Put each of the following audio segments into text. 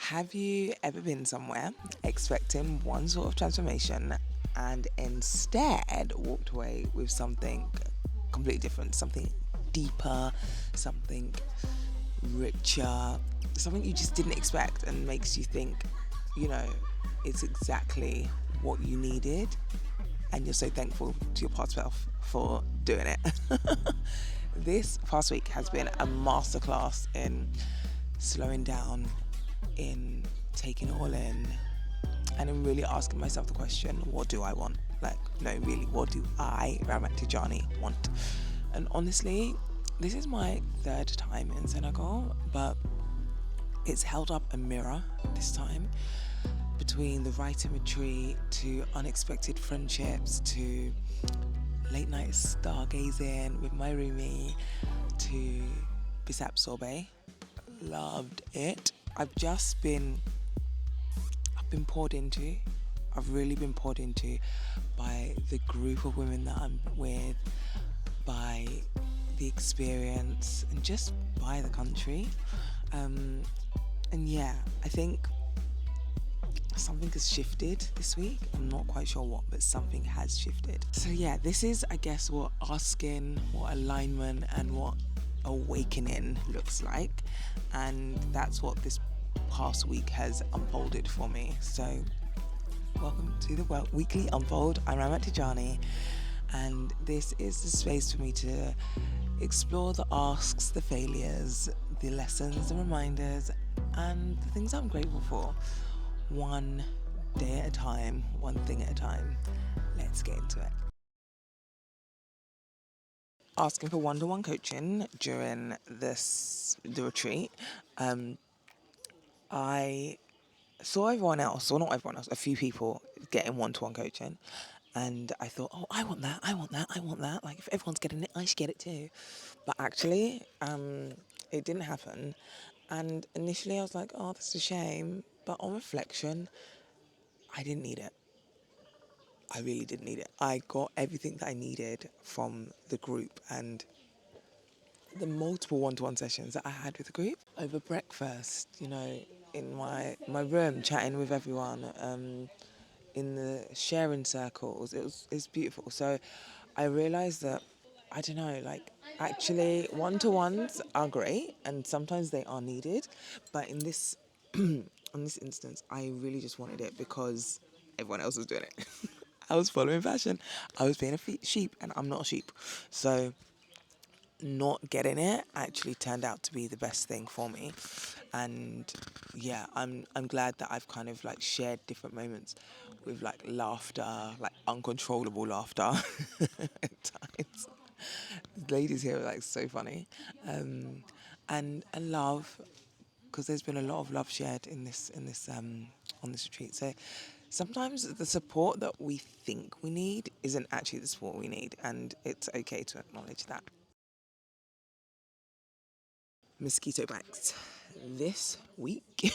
Have you ever been somewhere expecting one sort of transformation and instead walked away with something completely different, something deeper, something richer, something you just didn't expect and makes you think, you know, it's exactly what you needed and you're so thankful to your past self for doing it. This past week has been a masterclass in slowing down, in taking it all in, and in really asking myself the question, what do I want? Like, no, really, what do I, Ramat Tejani, want? And honestly, this is my third time in Senegal, but it's held up a mirror this time between the writing retreat to unexpected friendships to late night stargazing with my roomie to Bissap sorbet. Loved it. I've been poured into. I've really been poured into by the group of women that I'm with, by the experience, and just by the country. And yeah, I think something has shifted this week. I'm not quite sure what, but something has shifted. So yeah, this is, I guess, what asking, what alignment, and what awakening looks like. And that's what this past week has unfolded for me. So welcome to the weekly unfold. I'm Ramat Tejani, and this is the space for me to explore the asks, the failures, the lessons, the reminders, and the things I'm grateful for. One day at a time, one thing at a time. Let's get into it. Asking for one-to-one coaching during the retreat. I saw everyone else, or not everyone else, a few people getting one-to-one coaching, and I thought, oh, I want that, I want that, I want that. Like, if everyone's getting it, I should get it too. But actually, it didn't happen. And initially, I was like, oh, that's a shame. But on reflection, I didn't need it. I really didn't need it. I got everything that I needed from the group and the multiple one-to-one sessions that I had with the group over breakfast, in my room, chatting with everyone, in the sharing circles. It's beautiful. So I realized that, I don't know, like, actually one-to-ones are great and sometimes they are needed, but in this on this instance, I really just wanted it because everyone else was doing it. I was following fashion. I was being a sheep, and I'm not a sheep. So not getting it actually turned out to be the best thing for me. And yeah, I'm glad that I've kind of like shared different moments with like laughter, like uncontrollable laughter at times. The ladies here are like so funny, and love, because there's been a lot of love shared in this on this retreat. So sometimes the support that we think we need isn't actually the support we need, and it's okay to acknowledge that. Mosquito bites. This week,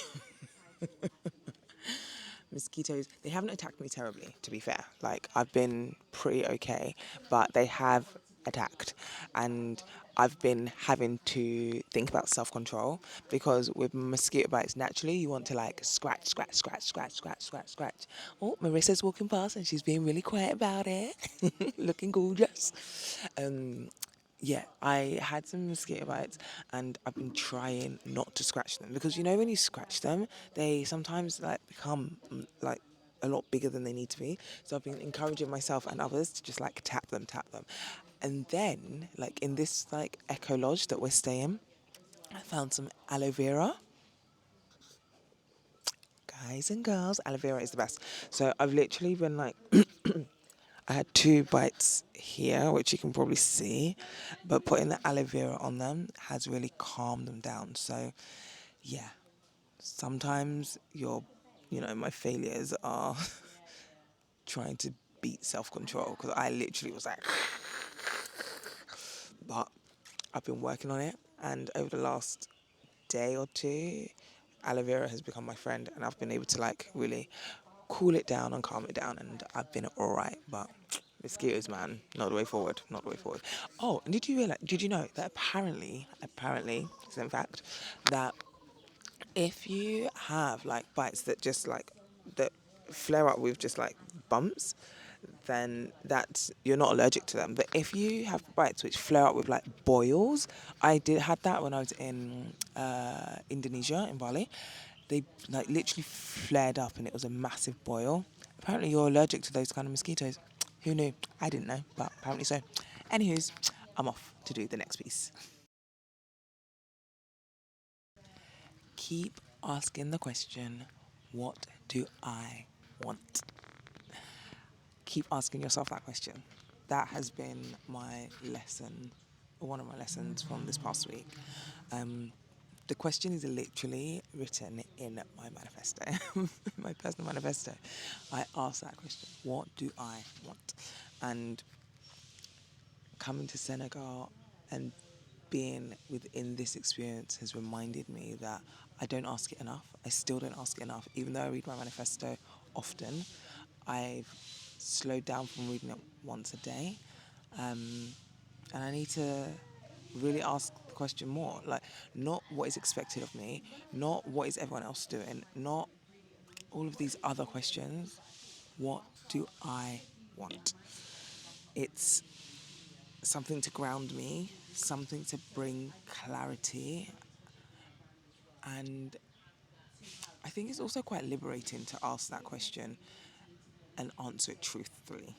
mosquitoes, they haven't attacked me terribly, to be fair. Like, I've been pretty okay, but they have attacked. And I've been having to think about self-control, because with mosquito bites, naturally you want to like scratch, scratch, scratch, scratch, scratch, scratch, scratch. Oh, Marissa's walking past and she's being really quiet about it, looking gorgeous. Yeah, I had some mosquito bites and I've been trying not to scratch them, because when you scratch them, they sometimes like become like a lot bigger than they need to be. So I've been encouraging myself and others to just like tap them, tap them. And then, like, in this like eco lodge that we're staying, I found some aloe vera. Guys and girls, aloe vera is the best. So I've literally been like, I had two bites here, which you can probably see, but putting the aloe vera on them has really calmed them down. So yeah, sometimes my failures are trying to beat self-control, because I literally was like, but I've been working on it, and over the last day or two, aloe vera has become my friend, and I've been able to like really cool it down and calm it down, and I've been all right. But mosquitoes, man, not the way forward, not the way forward. Oh, and did you know that apparently, it's in fact, that If you have like bites that just like that flare up with just like bumps, then that's you're not allergic to them. But if you have bites which flare up with like boils, I did had that when I was in Indonesia in Bali. They like literally flared up and it was a massive boil. Apparently you're allergic to those kind of mosquitoes. Who knew? I didn't know, but apparently so. Anywho's, I'm off to do the next piece. Keep asking the question, what do I want? Keep asking yourself that question. That has been my lesson, one of my lessons from this past week. Um, the question is literally written in my manifesto, my personal manifesto. I ask that question, what do I want? And coming to Senegal and being within this experience has reminded me that I don't ask it enough. I still don't ask it enough. Even though I read my manifesto often, I've slowed down from reading it once a day. And I need to really ask the question more. Like, not what is expected of me, not what is everyone else doing, not all of these other questions. What do I want? It's something to ground me, something to bring clarity, and I think it's also quite liberating to ask that question and answer it truthfully,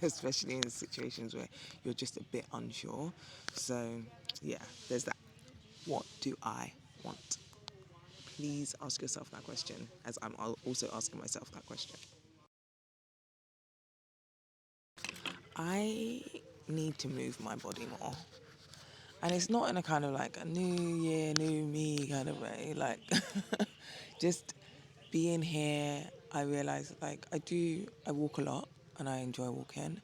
especially in situations where you're just a bit unsure. So, yeah, there's that. What do I want? Please ask yourself that question, as I'm also asking myself that question. I need to move my body more. And it's not in a kind of like a new year, new me kind of way. Like, just being here, I realize like I walk a lot and I enjoy walking.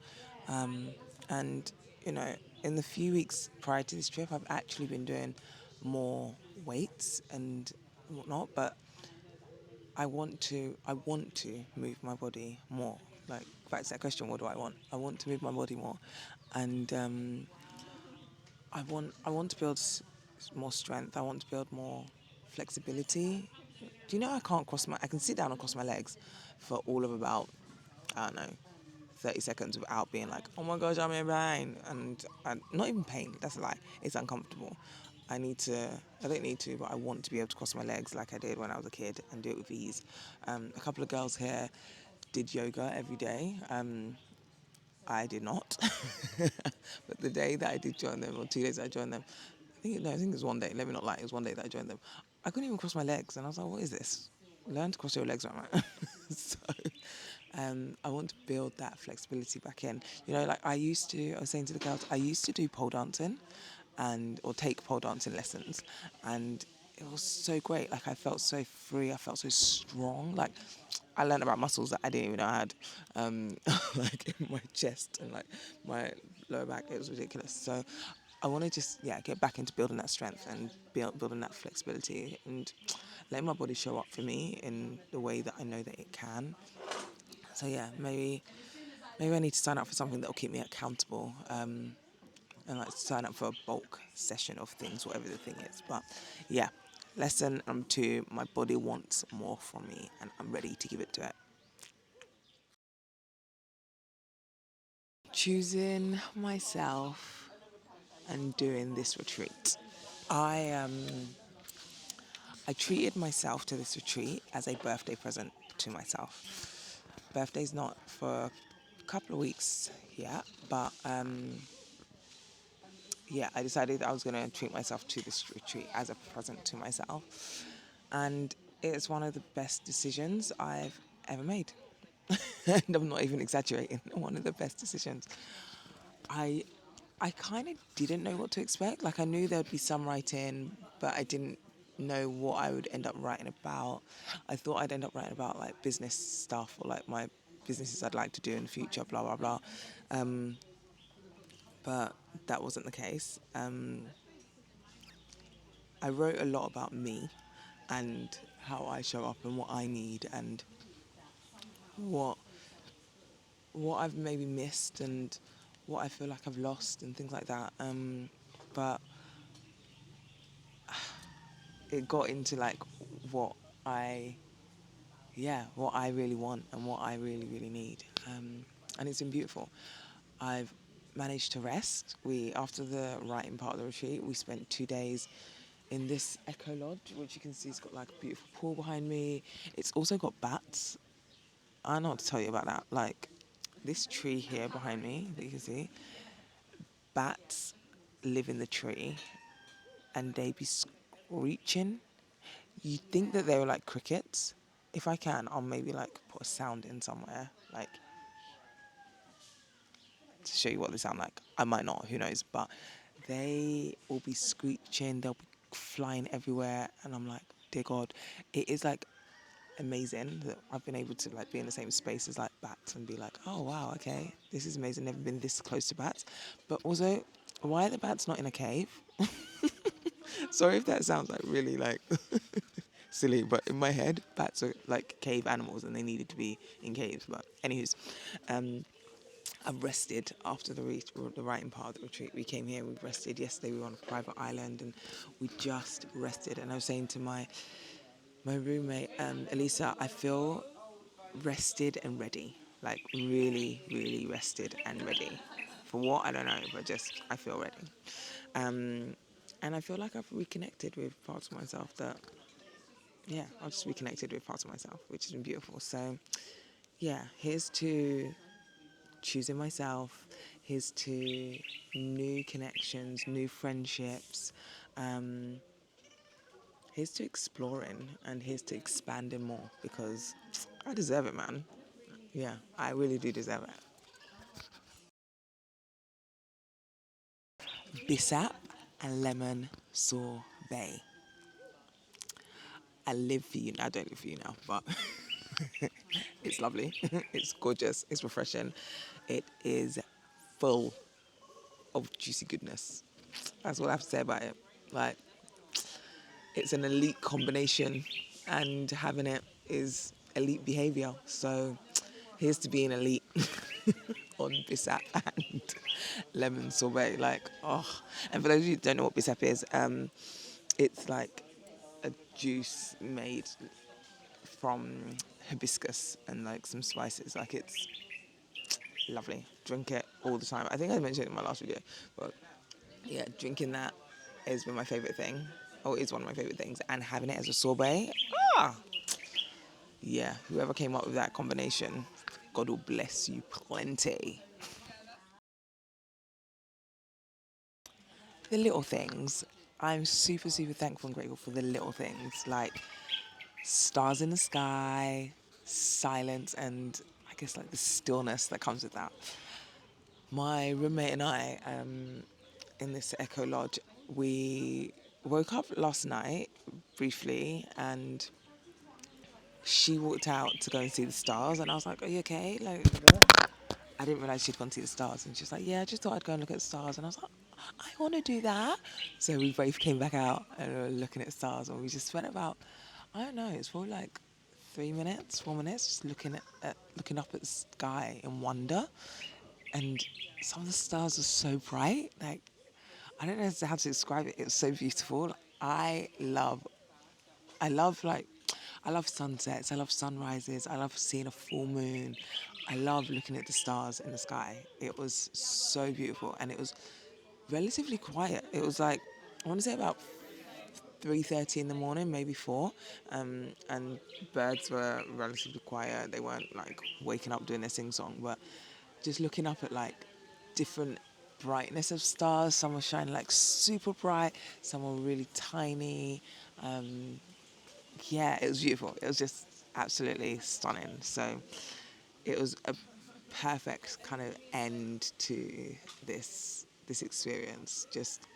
Um, and, you know, in the few weeks prior to this trip, I've actually been doing more weights and whatnot. But I want to move my body more. Like, back to that question, what do I want? I want to move my body more. And, I want to build more strength. I want to build more flexibility. Do you know I can sit down and cross my legs for all of about, I don't know, 30 seconds without being like, oh my gosh, I'm in pain. And I'm not even pain, that's a lie. It's uncomfortable. I don't need to, but I want to be able to cross my legs like I did when I was a kid and do it with ease. A couple of girls here did yoga every day. I did not. But the day that I did join them, or 2 days I joined them, I think it was one day, let me not lie, it was one day that I joined them. I couldn't even cross my legs, and I was like, what is this? Learn to cross your legs, right? So, I want to build that flexibility back in. You know, like I was saying to the girls, I used to do pole dancing or take pole dancing lessons, and it was so great. Like I felt so free, I felt so strong. Like I learned about muscles that I didn't even know I had, like in my chest and like my lower back. It was ridiculous. So I want to just get back into building that strength and building that flexibility and letting my body show up for me in the way that I know that it can. So yeah, maybe I need to sign up for something that will keep me accountable. And like sign up for a bulk session of things, whatever the thing is. But yeah, lesson number 2, my body wants more from me and I'm ready to give it to it. Choosing myself and doing this retreat. I I treated myself to this retreat as a birthday present to myself. Birthday's not for a couple of weeks yet, but yeah, I decided I was going to treat myself to this retreat as a present to myself. And it's one of the best decisions I've ever made. And I'm not even exaggerating. One of the best decisions. I I kind of didn't know what to expect. Like I knew there'd be some writing, but I didn't know what I would end up writing about. I thought I'd end up writing about like business stuff or like my businesses I'd like to do in the future, blah blah blah. But that wasn't the case. I wrote a lot about me and how I show up and what I need and what what I've maybe missed and what I feel like I've lost and things like that. But it got into like what I, what I really want and what I really, really need. And it's been beautiful. I've managed to rest. After the writing part of the retreat, we spent 2 days in this eco lodge, which you can see has got like a beautiful pool behind me. It's also got bats. I don't know what to tell you about that. Like this tree here behind me that you can see, bats live in the tree and they be screeching. You'd think that they were like crickets. If I can, I'll maybe like put a sound in somewhere, like to show you what they sound like. I might not, who knows, but they will be screeching, they'll be flying everywhere, and I'm like, dear God, it is like amazing that I've been able to like be in the same space as like bats and be like, oh wow, okay, this is amazing. Never been this close to bats. But also, why are the bats not in a cave? Sorry if that sounds like really like silly, but in my head, bats are like cave animals and they needed to be in caves. But anyways, I've rested after the writing part of the retreat. We came here, we rested. Yesterday we were on a private island and we just rested. And I was saying to my roommate, Elisa, I feel rested and ready. Like really, really rested and ready. For what? I don't know, but just I feel ready. And I feel like I've reconnected with parts of myself that, I've just reconnected with parts of myself, which has been beautiful. So, here's to choosing myself. Here's to new connections, new friendships. Here's to exploring and here's to expanding more because I deserve it, man. Yeah, I really do deserve it. Bissap and lemon sorbet. I live for you. I don't live for you now, but it's lovely. It's gorgeous. It's refreshing. It is full of juicy goodness. That's what I have to say about it. Like, it's an elite combination, and having it is elite behavior. So, here's to being elite on Bissap and lemon sorbet. Like, oh. And for those of you who don't know what Bissap is, it's like a juice made from hibiscus and like some spices. Like, it's lovely. Drink it all the time. I think I mentioned it in my last video, but yeah, drinking that has been my favourite thing. Or is one of my favourite things. And having it as a sorbet, yeah, whoever came up with that combination, God will bless you plenty. The little things. I'm super, super thankful and grateful for the little things, like stars in the sky, silence, and I guess like the stillness that comes with that. My roommate and I, in this eco lodge, we woke up last night briefly and she walked out to go and see the stars and I was like, are you okay? Like, I didn't realise she'd gone to see the stars and she's like, yeah, I just thought I'd go and look at the stars. And I was like, I want to do that. So we both came back out and we were looking at stars and we just spent about, I don't know, it's probably like 3 minutes, 4 minutes, just looking up at the sky in wonder. And some of the stars are so bright. Like, I don't know how to describe it. It's so beautiful. I love like, I love sunsets. I love sunrises. I love seeing a full moon. I love looking at the stars in the sky. It was so beautiful, and it was relatively quiet. It was like, I want to say about 3:30 in the morning, maybe 4, and birds were relatively quiet. They weren't like waking up doing their sing song, but just looking up at like different brightness of stars. Some were shining like super bright, some were really tiny. It was beautiful. It was just absolutely stunning. So it was a perfect kind of end to this experience. Just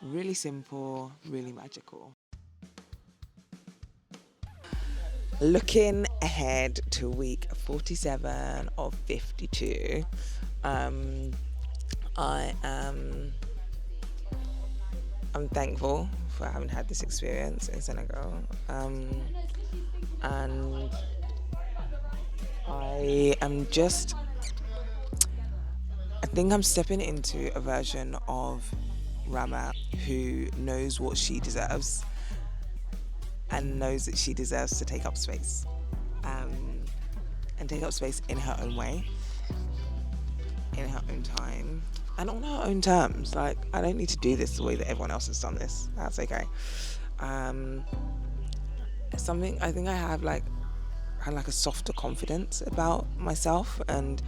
really simple, really magical. Looking ahead to week 47 of 52, I'm thankful for having had this experience in Senegal, and I think I'm stepping into a version of Ramat who knows what she deserves and knows that she deserves to take up space, and take up space in her own way, in her own time, and on her own terms. Like, I don't need to do this the way that everyone else has done this. That's okay. Um, something I think I have had like a softer confidence about myself and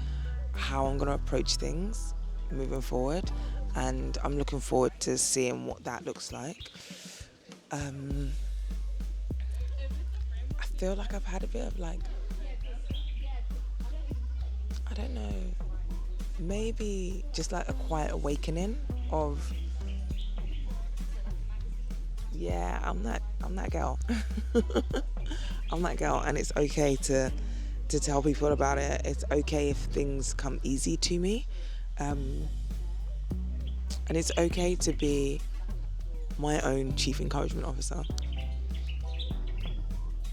how I'm gonna approach things moving forward, and I'm looking forward to seeing what that looks like. Um, I feel like I've had a bit of like, I don't know, maybe just like a quiet awakening of, yeah, I'm that girl. I'm that girl, and it's okay to tell people about it. It's okay if things come easy to me, um, and it's okay to be my own chief encouragement officer.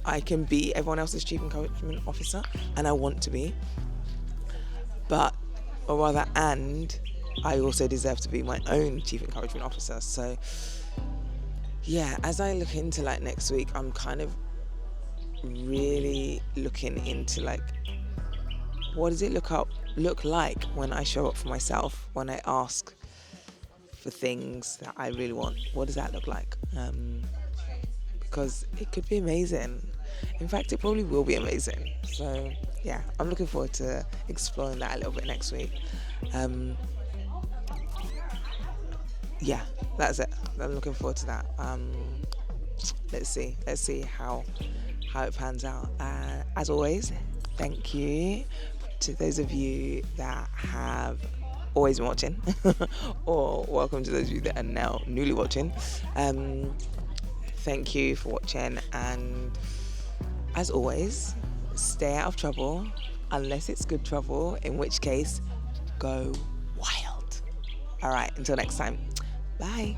I can be everyone else's chief encouragement officer, and I want to be, but, or rather, and I also deserve to be my own chief encouragement officer. So, yeah, as I look into like next week, I'm kind of really looking into like, what does it look like when I show up for myself, when I ask for things that I really want? What does that look like? Because it could be amazing. In fact, it probably will be amazing. So yeah, I'm looking forward to exploring that a little bit next week. Yeah, that's it. I'm looking forward to that. Let's see how it pans out. As always, thank you to those of you that have always been watching, or welcome to those of you that are now newly watching. Thank you for watching, and as always, stay out of trouble unless it's good trouble, in which case, go wild. All right, until next time. Bye.